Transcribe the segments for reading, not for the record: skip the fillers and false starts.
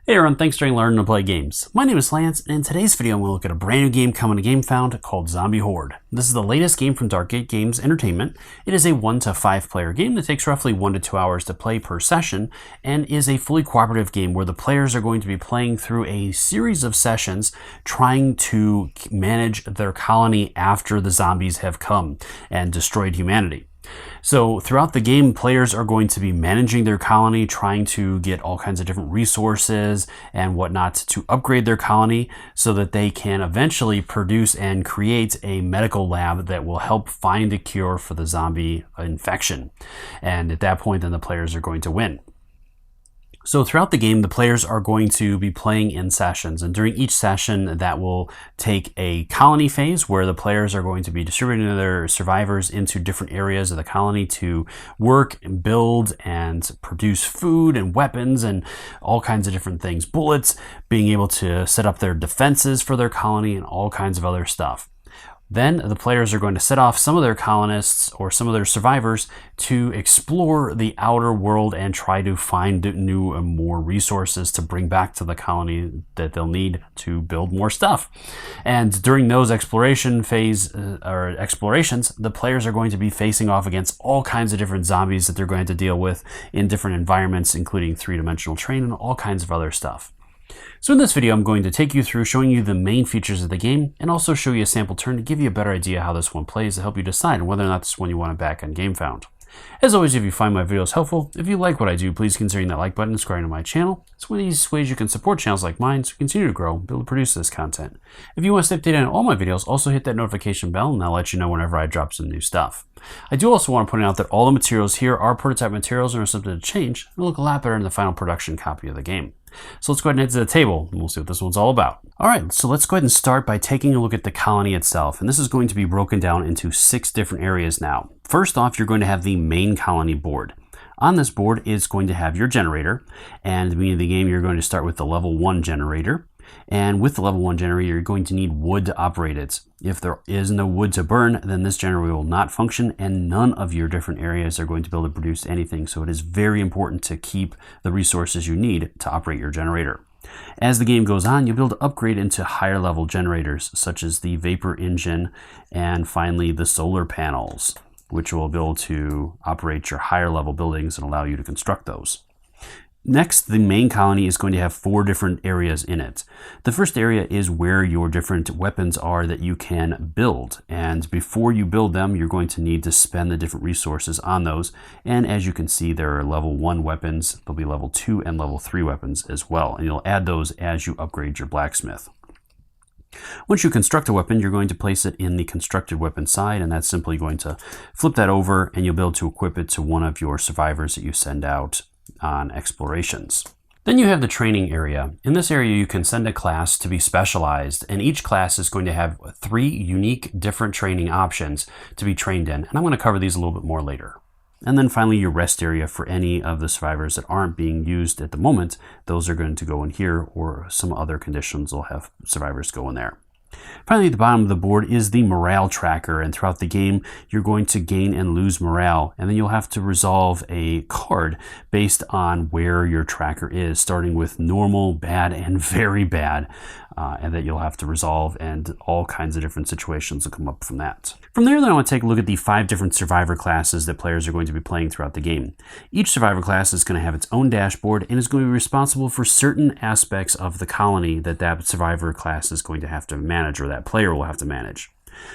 Hey everyone, thanks for learning to play games. My name is Lance, and in today's video I'm going to look at a brand new game coming to Gamefound called Zombie Horde. This is the latest game from Darkgate Games Entertainment. It is a 1 to 5 player game that takes roughly 1 to 2 hours to play per session, and is a fully cooperative game where the players are going to be playing through a series of sessions trying to manage their colony after the zombies have come and destroyed humanity. So throughout the game, players are going to be managing their colony, trying to get all kinds of different resources and whatnot to upgrade their colony so that they can eventually produce and create a medical lab that will help find a cure for the zombie infection. And at that point, then the players are going to win. So throughout the game, the players are going to be playing in sessions, and during each session that will take a colony phase where the players are going to be distributing their survivors into different areas of the colony to work and build and produce food and weapons and all kinds of different things, bullets, being able to set up their defenses for their colony and all kinds of other stuff. Then the players are going to set off some of their colonists or some of their survivors to explore the outer world and try to find new and more resources to bring back to the colony that they'll need to build more stuff. And during those explorations, the players are going to be facing off against all kinds of different zombies that they're going to deal with in different environments, including three-dimensional terrain and all kinds of other stuff. So in this video, I'm going to take you through showing you the main features of the game and also show you a sample turn to give you a better idea how this one plays to help you decide whether or not this one you want to back on Gamefound. As always, if you find my videos helpful, if you like what I do, please consider hitting that like button and subscribing to my channel. It's one of the easiest ways you can support channels like mine to continue to grow and be able to produce this content. If you want to stay updated on all my videos, also hit that notification bell and I'll let you know whenever I drop some new stuff. I do also want to point out that all the materials here are prototype materials and are subject to change and look a lot better in the final production copy of the game. So let's go ahead and head to the table and we'll see what this one's all about. Alright, so let's go ahead and start by taking a look at the colony itself. And this is going to be broken down into 6 different areas now. First off, you're going to have the main colony board. On this board is going to have your generator, and at the beginning of the game you're going to start with the level 1 generator. And with the level 1 generator, you're going to need wood to operate it. If there is no wood to burn, then this generator will not function, and none of your different areas are going to be able to produce anything. So it is very important to keep the resources you need to operate your generator. As the game goes on, you'll be able to upgrade into higher level generators, such as the vapor engine, and finally the solar panels, which will be able to operate your higher level buildings and allow you to construct those. Next, the main colony is going to have 4 different areas in it. The first area is where your different weapons are that you can build. And before you build them, you're going to need to spend the different resources on those. And as you can see, there are level 1 weapons, there'll be level 2 and level 3 weapons as well. And you'll add those as you upgrade your blacksmith. Once you construct a weapon, you're going to place it in the constructed weapon side, and that's simply going to flip that over and you'll be able to equip it to one of your survivors that you send out on explorations. Then you have the training area. In this area, you can send a class to be specialized, and each class is going to have 3 unique different training options to be trained in, and I'm going to cover these a little bit more later. And then finally, your rest area for any of the survivors that aren't being used at the moment. Those are going to go in here, or some other conditions will have survivors go in there. Finally, at the bottom of the board is the morale tracker, and throughout the game you're going to gain and lose morale, and then you'll have to resolve a card based on where your tracker is, starting with normal, bad, and very bad, and that you'll have to resolve, and all kinds of different situations will come up from that. From there, then I want to take a look at the 5 different survivor classes that players are going to be playing throughout the game. Each survivor class is going to have its own dashboard and is going to be responsible for certain aspects of the colony that survivor class is going to have to manage, or that player will have to manage.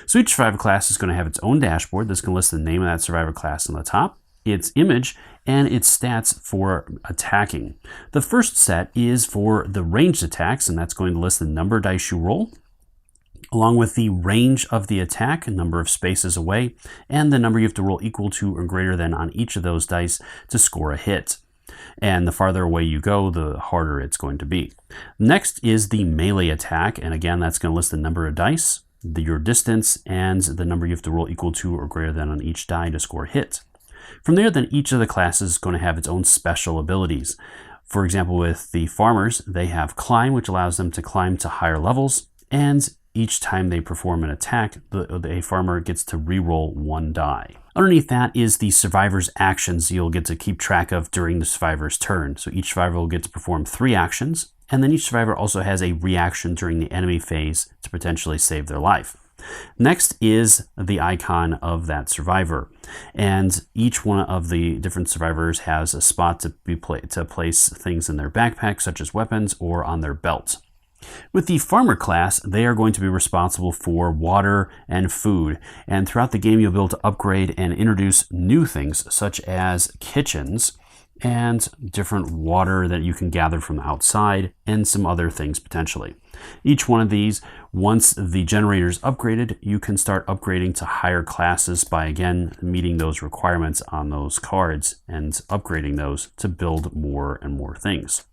So each survivor class is going to have its own dashboard that's going to list the name of that survivor class on the top, its image, and its stats for attacking. The first set is for the ranged attacks, and that's going to list the number of dice you roll, along with the range of the attack, a number of spaces away, and the number you have to roll equal to or greater than on each of those dice to score a hit. And the farther away you go, the harder it's going to be. Next is the melee attack, and again, that's going to list the number of dice, your distance, and the number you have to roll equal to or greater than on each die to score a hit. From there, then each of the classes is going to have its own special abilities. For example, with the farmers, they have climb, which allows them to climb to higher levels, and each time they perform an attack, a farmer gets to re-roll 1 die. Underneath that is the survivor's actions you'll get to keep track of during the survivor's turn. So each survivor will get to perform 3 actions, And then each survivor also has a reaction during the enemy phase to potentially save their life. Next is the icon of that survivor, and each one of the different survivors has a spot to place things in their backpack, such as weapons, or on their belt. With the farmer class, they are going to be responsible for water and food, and throughout the game you'll be able to upgrade and introduce new things such as kitchens and different water that you can gather from outside and some other things potentially. Each one of these, once the generator is upgraded, you can start upgrading to higher classes by again meeting those requirements on those cards and upgrading those to build more and more things.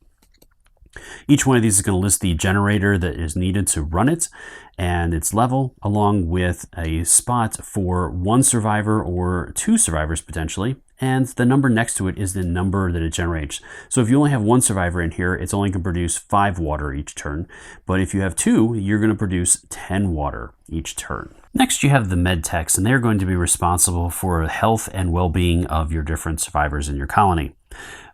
Each one of these is going to list the generator that is needed to run it and its level, along with a spot for one survivor or two survivors potentially, and the number next to it is the number that it generates. So if you only have one survivor in here, it's only going to produce 5 water each turn, but if you have 2, you're going to produce 10 water each turn. Next, you have the med techs, and they're going to be responsible for the health and well-being of your different survivors in your colony.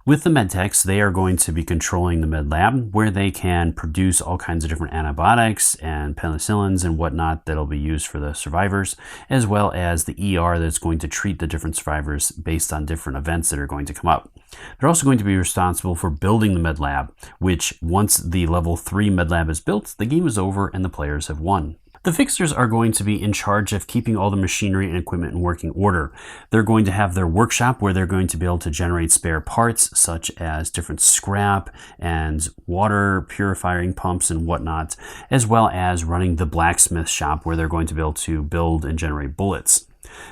With the medtechs, they are going to be controlling the med lab, where they can produce all kinds of different antibiotics and penicillins and whatnot that'll be used for the survivors, as well as the ER that's going to treat the different survivors based on different events that are going to come up. They're also going to be responsible for building the med lab, which once the level 3 med lab is built, the game is over and the players have won. The fixers are going to be in charge of keeping all the machinery and equipment in working order. They're going to have their workshop where they're going to be able to generate spare parts such as different scrap and water purifying pumps and whatnot, as well as running the blacksmith shop where they're going to be able to build and generate bullets.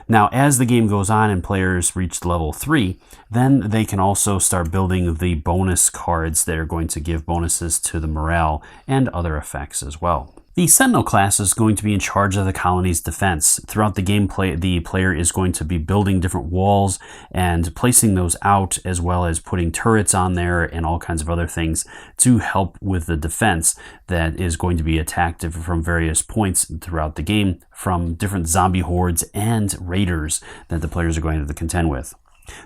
Now, as the game goes on and players reach level 3, then they can also start building the bonus cards that are going to give bonuses to the morale and other effects as well. The Sentinel class is going to be in charge of the colony's defense. Throughout the gameplay, the player is going to be building different walls and placing those out, as well as putting turrets on there and all kinds of other things to help with the defense that is going to be attacked from various points throughout the game from different zombie hordes and raiders that the players are going to contend with.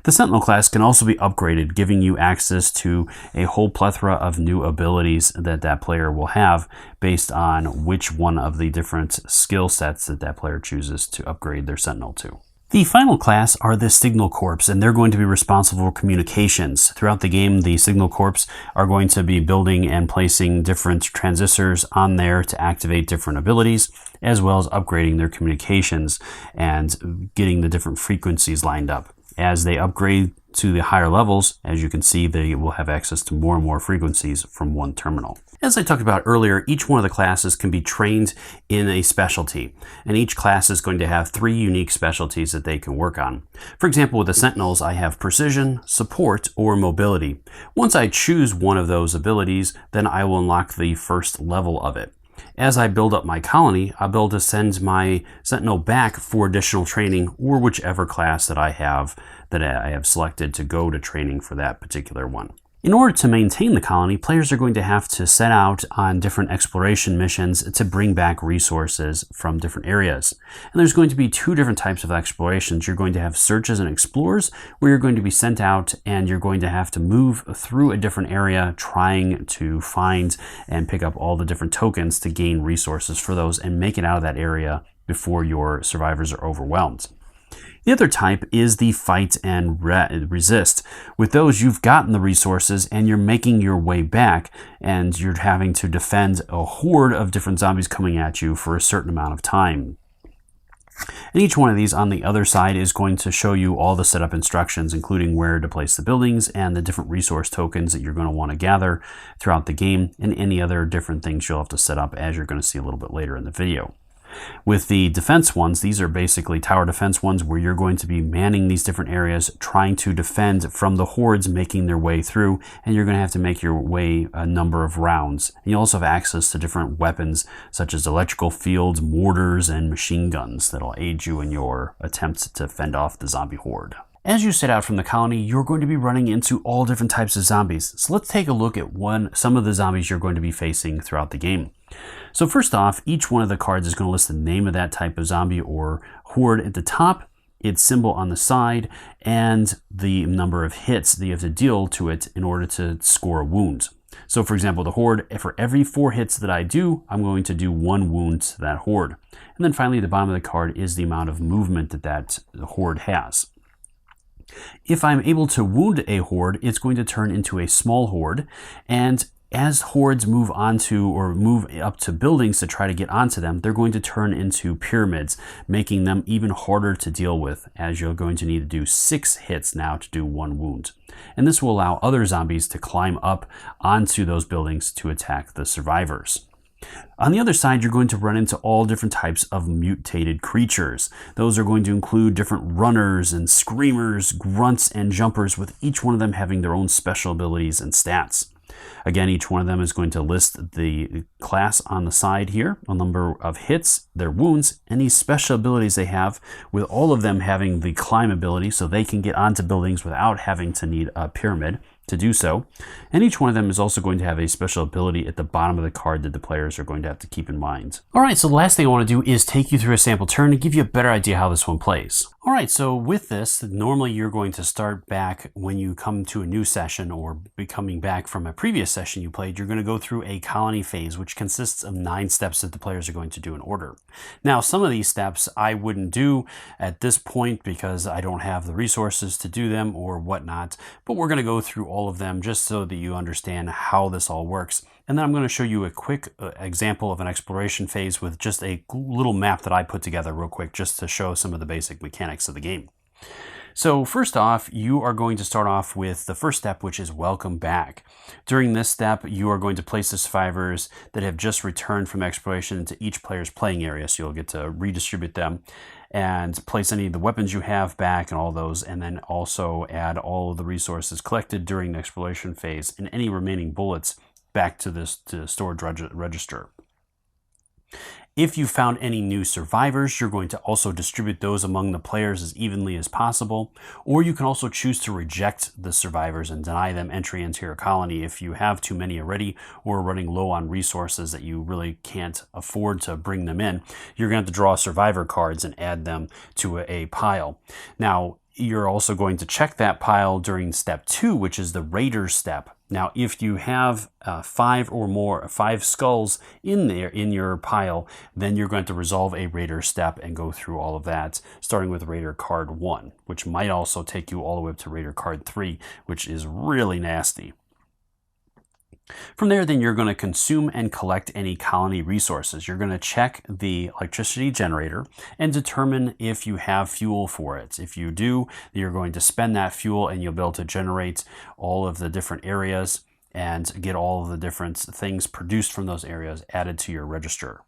The Sentinel class can also be upgraded, giving you access to a whole plethora of new abilities that player will have based on which one of the different skill sets that player chooses to upgrade their Sentinel to. The final class are the Signal Corps, and they're going to be responsible for communications. Throughout the game, the Signal Corps are going to be building and placing different transistors on there to activate different abilities, as well as upgrading their communications and getting the different frequencies lined up. As they upgrade to the higher levels, as you can see, they will have access to more and more frequencies from one terminal. As I talked about earlier, each one of the classes can be trained in a specialty, and each class is going to have 3 unique specialties that they can work on. For example, with the Sentinels, I have Precision, Support, or Mobility. Once I choose one of those abilities, then I will unlock the first level of it. As I build up my colony, I'll be able to send my Sentinel back for additional training, or whichever class that I have selected to go to training for that particular one. In order to maintain the colony, players are going to have to set out on different exploration missions to bring back resources from different areas. And there's going to be 2 different types of explorations. You're going to have searches and explorers, where you're going to be sent out and you're going to have to move through a different area trying to find and pick up all the different tokens to gain resources for those and make it out of that area before your survivors are overwhelmed. The other type is the fight and resist. With those, you've gotten the resources and you're making your way back, and you're having to defend a horde of different zombies coming at you for a certain amount of time. And each one of these on the other side is going to show you all the setup instructions, including where to place the buildings and the different resource tokens that you're going to want to gather throughout the game, and any other different things you'll have to set up, as you're going to see a little bit later in the video. With the defense ones, these are basically tower defense ones, where you're going to be manning these different areas, trying to defend from the hordes making their way through, and you're going to have to make your way a number of rounds. And you also have access to different weapons, such as electrical fields, mortars, and machine guns that'll aid you in your attempts to fend off the zombie horde. As you set out from the colony, you're going to be running into all different types of zombies. So let's take a look at some of the zombies you're going to be facing throughout the game. So first off, each one of the cards is going to list the name of that type of zombie or horde at the top, its symbol on the side, and the number of hits that you have to deal to it in order to score a wound. So for example, the Horde, for every 4 hits that I do, I'm going to do 1 wound to that Horde. And then finally, the bottom of the card is the amount of movement that Horde has. If I'm able to wound a Horde, it's going to turn into a small Horde, and as hordes move onto or move up to buildings to try to get onto them, they're going to turn into pyramids, making them even harder to deal with, as you're going to need to do 6 hits now to do 1 wound. And this will allow other zombies to climb up onto those buildings to attack the survivors. On the other side, you're going to run into all different types of mutated creatures. Those are going to include different runners and screamers, grunts, and jumpers, with each one of them having their own special abilities and stats. Again, each one of them is going to list the class on the side here, a number of hits, their wounds, any special abilities they have, with all of them having the climb ability so they can get onto buildings without having to need a pyramid to do so. And each one of them is also going to have a special ability at the bottom of the card that the players are going to have to keep in mind. All right, so the last thing I want to do is take you through a sample turn to give you a better idea how this one plays. All right, so with this, normally you're going to start back when you come to a new session or be coming back from a previous session you played. You're going to go through a colony phase, which consists of 9 steps that the players are going to do in order. Now, some of these steps I wouldn't do at this point because I don't have the resources to do them or whatnot, but we're going to go through all of them just so that you understand how this all works. And then I'm going to show you a quick example of an exploration phase with just a little map that I put together real quick just to show some of the basic mechanics of the game. So first off, you are going to start off with the first step, which is welcome back. During this step, you are going to place the survivors that have just returned from exploration into each player's playing area. So you'll get to redistribute them and place any of the weapons you have back and all those, and then also add all of the resources collected during the exploration phase and any remaining bullets back to this storage register. If you found any new survivors, you're going to also distribute those among the players as evenly as possible, or you can also choose to reject the survivors and deny them entry into your colony if you have too many already or are running low on resources that you really can't afford to bring them in. You're going to have to draw survivor cards and add them to a pile. Now, you're also going to check that pile during step 2, which is the raider step. Now, if you have 5 skulls in there in your pile, then you're going to resolve a raider step and go through all of that, starting with raider card 1, which might also take you all the way up to raider card 3, which is really nasty. From there, then you're going to consume and collect any colony resources. You're going to check the electricity generator and determine if you have fuel for it. If you do, you're going to spend that fuel and you'll be able to generate all of the different areas and get all of the different things produced from those areas added to your register.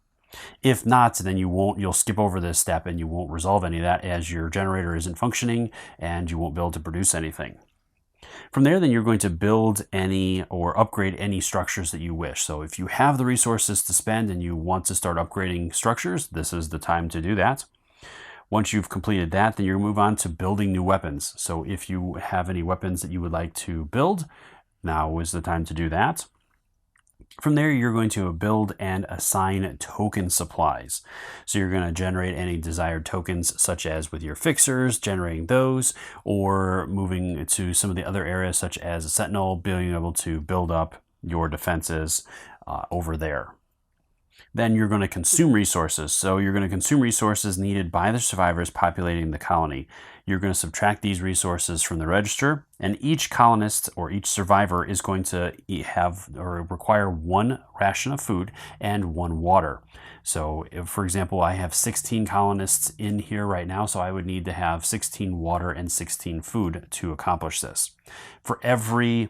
If not, then you'll skip over this step and you won't resolve any of that as your generator isn't functioning and you won't be able to produce anything. From there, then you're going to build any or upgrade any structures that you wish. So if you have the resources to spend and you want to start upgrading structures, this is the time to do that. Once you've completed that, then you move on to building new weapons. So if you have any weapons that you would like to build, now is the time to do that. From there, you're going to build and assign token supplies. So you're going to generate any desired tokens, such as with your fixers, generating those, or moving to some of the other areas, such as a sentinel, being able to build up your defenses over there. Then you're going to consume resources. So you're going to consume resources needed by the survivors populating the colony. You're going to subtract these resources from the register, and each colonist or each survivor is going to have or require 1 ration of food and 1 water. So if, for example, I have 16 colonists in here right now, so I would need to have 16 water and 16 food to accomplish this. For every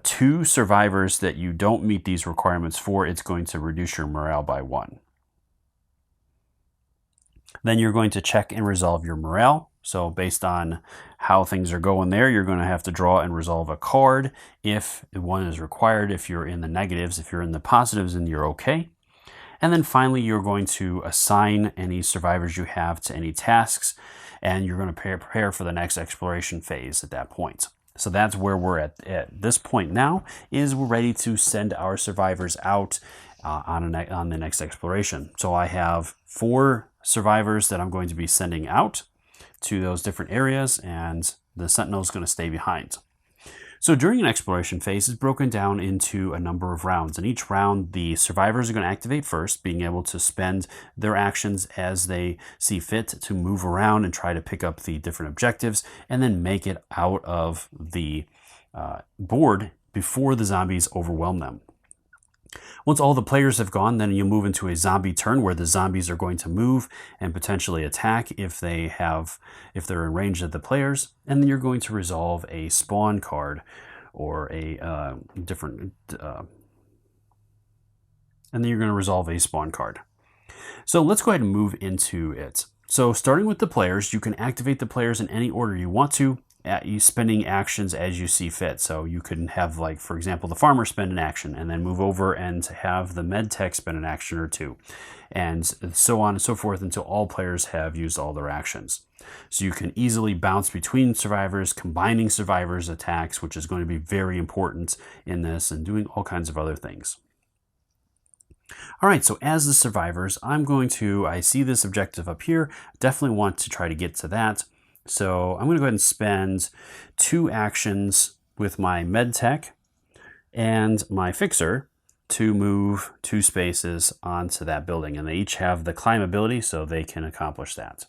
2 survivors that you don't meet these requirements for, it's going to reduce your morale by 1. Then you're going to check and resolve your morale. So based on how things are going there, you're going to have to draw and resolve a card if 1 is required. If you're in the negatives, if you're in the positives, then you're okay. And then finally, you're going to assign any survivors you have to any tasks, and you're going to prepare for the next exploration phase at that point. So that's where we're at this point now, is we're ready to send our survivors out on the next exploration. So I have 4 survivors that I'm going to be sending out to those different areas, and the sentinel is going to stay behind. So during an exploration phase, it's broken down into a number of rounds. And each round, the survivors are going to activate first, being able to spend their actions as they see fit to move around and try to pick up the different objectives, and then make it out of the board before the zombies overwhelm them. Once all the players have gone, then you move into a zombie turn where the zombies are going to move and potentially attack if they're in range of the players, and then you're going to resolve a spawn card or a spawn card. So let's go ahead and move into it. So starting with the players, you can activate the players in any order you want to, spending actions as you see fit. So you can have, like, for example, the farmer spend an action and then move over and have the med tech spend an action or two, and so on and so forth until all players have used all their actions. So you can easily bounce between survivors, combining survivors' attacks, which is going to be very important in this, and doing all kinds of other things. All right, so as the survivors, I see this objective up here, definitely want to try to get to that. So I'm going to go ahead and spend 2 actions with my medtech and my fixer to move 2 spaces onto that building. And they each have the climb ability, so they can accomplish that.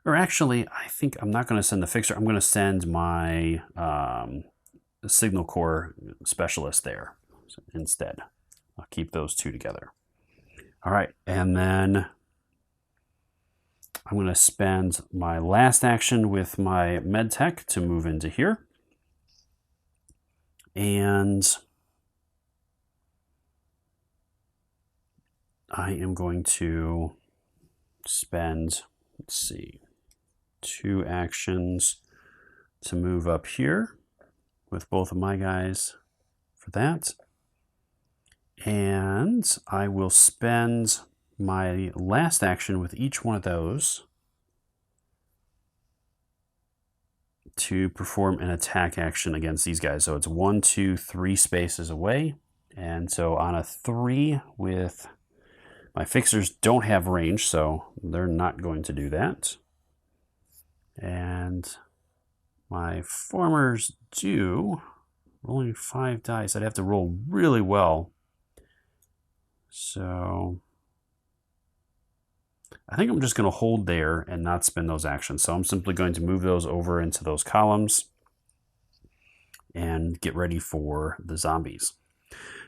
Or actually, I think I'm not going to send the fixer. I'm going to send my signal core specialist there instead. I'll keep those 2 together. All right, and then I'm going to spend my last action with my medtech to move into here. And I am going to spend, 2 actions to move up here with both of my guys for that. And I will spend my last action with each one of those to perform an attack action against these guys. So it's 1, 2, 3 spaces away. And so on a 3 with my fixers don't have range, so they're not going to do that. And my farmers do. Rolling 5 dice. I'd have to roll really well. So I think I'm just going to hold there and not spend those actions. So I'm simply going to move those over into those columns and get ready for the zombies.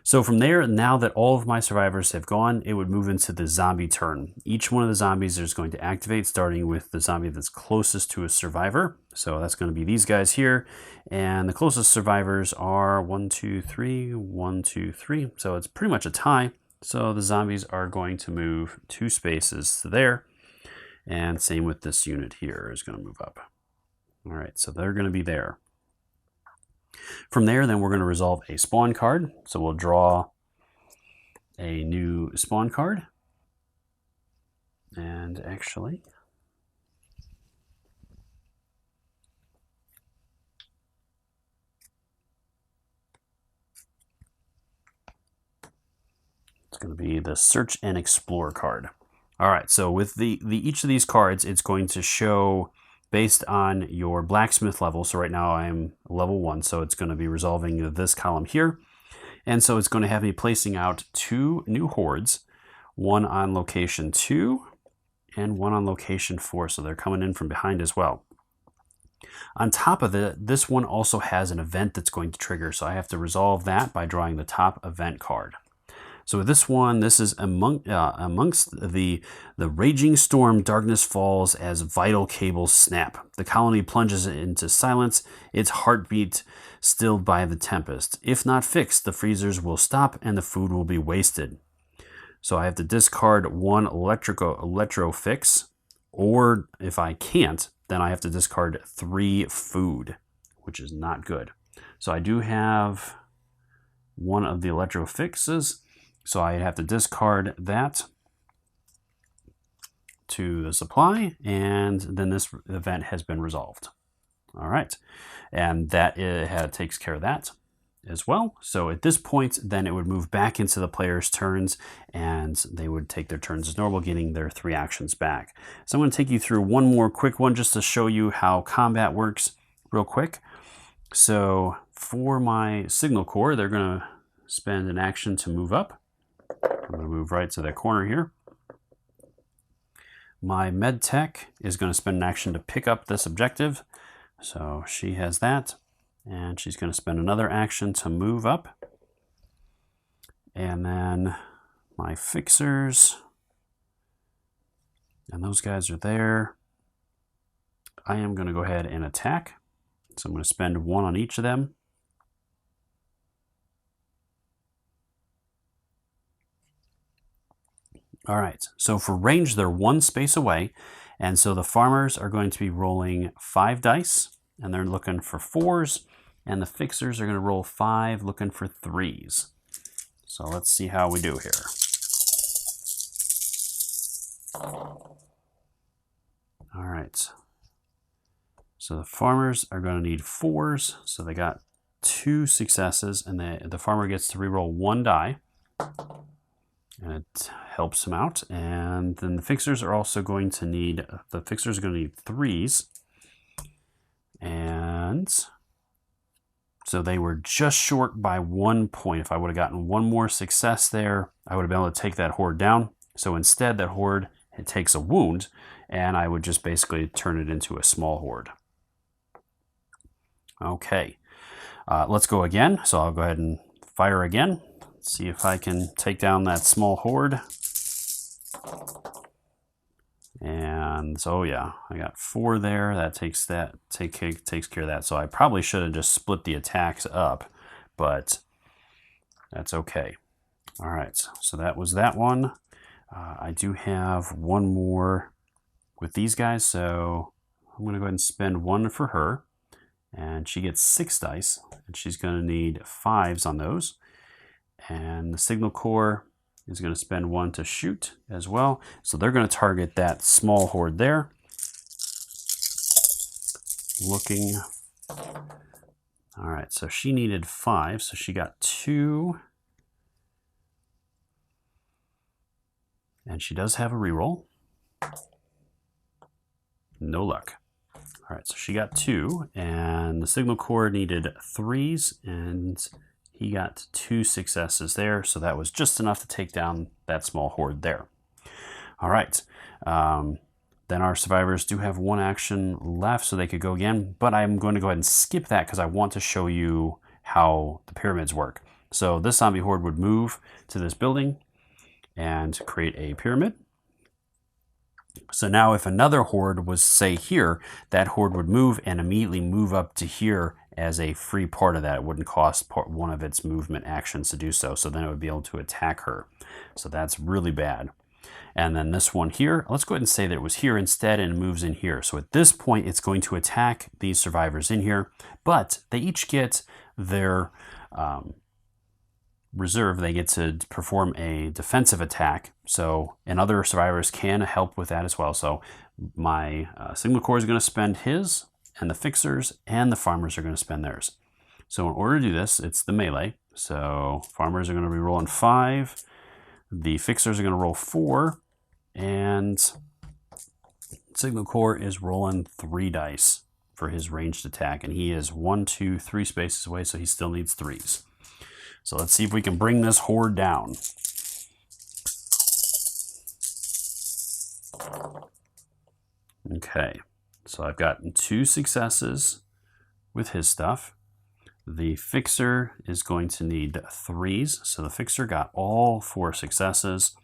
So from there, now that all of my survivors have gone, it would move into the zombie turn. Each one of the zombies is going to activate, starting with the zombie that's closest to a survivor. So that's going to be these guys here. And the closest survivors are 1, 2, 3, 1, 2, 3. So it's pretty much a tie. So the zombies are going to move 2 spaces to there. And same with this unit here is going to move up. All right, so they're going to be there. From there, then we're going to resolve a spawn card. So we'll draw a new spawn card. And actually, it's going to be the Search and Explore card. All right, so with each of these cards, it's going to show based on your blacksmith level. So right now I'm level 1, so it's going to be resolving this column here. And so it's going to have me placing out 2 new hordes, one on location 2 and one on location 4. So they're coming in from behind as well. On top of it, this one also has an event that's going to trigger. So I have to resolve that by drawing the top event card. So with this one, this is amongst the raging storm, darkness falls as vital cables snap. The colony plunges into silence, its heartbeat stilled by the tempest. If not fixed, the freezers will stop and the food will be wasted. So I have to discard 1 electro fix, or if I can't, then I have to discard 3 food, which is not good. So I do have 1 of the electro fixes. So I have to discard that to the supply, and then this event has been resolved. All right, and that takes care of that as well. So at this point, then it would move back into the player's turns, and they would take their turns as normal, getting their 3 actions back. So I'm going to take you through one more quick one just to show you how combat works real quick. So for my signal core, they're going to spend an action to move up. I'm going to move right to that corner here. My med tech is going to spend an action to pick up this objective. So she has that. And she's going to spend another action to move up. And then my fixers, and those guys are there. I am going to go ahead and attack. So I'm going to spend 1 on each of them. All right, so for range, they're 1 space away. And so the farmers are going to be rolling 5 dice, and they're looking for 4s. And the fixers are going to roll 5, looking for 3s. So let's see how we do here. All right. So the farmers are going to need 4s. So they got 2 successes, and the farmer gets to reroll 1 die. And it helps him out. And then the fixers are also going to need, 3s. And so they were just short by 1 point. If I would have gotten 1 more success there, I would have been able to take that horde down. So instead, that horde, it takes a wound, and I would just basically turn it into a small horde. Okay, let's go again. So I'll go ahead and fire again. See if I can take down that small horde. And so yeah, I got 4 there. That takes care of that. So I probably should have just split the attacks up, but that's okay. All right, so that was that one. I do have 1 more with these guys, so I'm going to go ahead and spend 1 for her, and she gets 6 dice, and she's going to need 5s on those. And the signal core is going to spend 1 to shoot as well. So they're going to target that small horde there. Looking. All right, so she needed 5, so she got 2. And she does have a reroll. No luck. All right, so she got 2, and the signal core needed 3s, and he got 2 successes there, so that was just enough to take down that small horde there. All right, then our survivors do have 1 action left, so they could go again, but I'm going to go ahead and skip that because I want to show you how the pyramids work. So this zombie horde would move to this building and create a pyramid. So now if another horde was, say, here, that horde would move and immediately move up to here as a free part of that. It wouldn't cost one of its movement actions to do so. So then it would be able to attack her. So that's really bad. And then this one here, let's go ahead and say that it was here instead and it moves in here. So at this point, it's going to attack these survivors in here, but they each get their reserve. They get to perform a defensive attack. So, and other survivors can help with that as well. So my signal core is going to spend his, and the fixers and the farmers are going to spend theirs. So in order to do this, it's the melee. So farmers are going to be rolling 5. The fixers are going to roll 4. And signal core is rolling 3 dice for his ranged attack. And he is 1, 2, 3 spaces away, so he still needs 3s. So let's see if we can bring this horde down. Okay. So I've gotten 2 successes with his stuff. The fixer is going to need 3s. So the fixer got all 4 successes.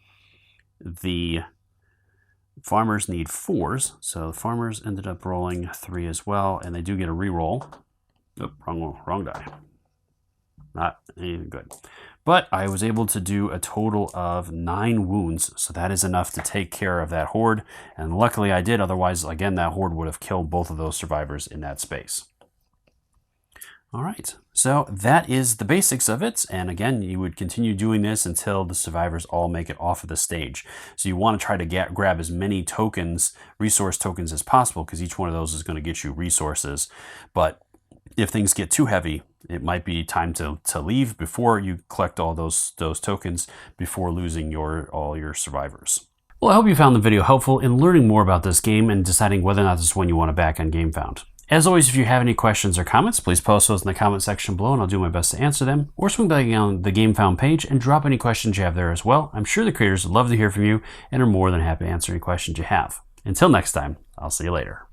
The farmers need 4s. So the farmers ended up rolling 3 as well. And they do get a reroll. Oh, wrong die. Not anything good. But I was able to do a total of 9 wounds, so that is enough to take care of that horde. And luckily I did, otherwise, again, that horde would have killed both of those survivors in that space. All right, so that is the basics of it. And again, you would continue doing this until the survivors all make it off of the stage. So you want to try to grab as many tokens, resource tokens as possible, because each one of those is going to get you resources. But if things get too heavy, it might be time to leave before you collect all those tokens before losing all your survivors. Well, I hope you found the video helpful in learning more about this game and deciding whether or not this is one you want to back on Gamefound. As always, if you have any questions or comments, please post those in the comment section below and I'll do my best to answer them. Or swing by on the Gamefound page and drop any questions you have there as well. I'm sure the creators would love to hear from you and are more than happy to answer any questions you have. Until next time, I'll see you later.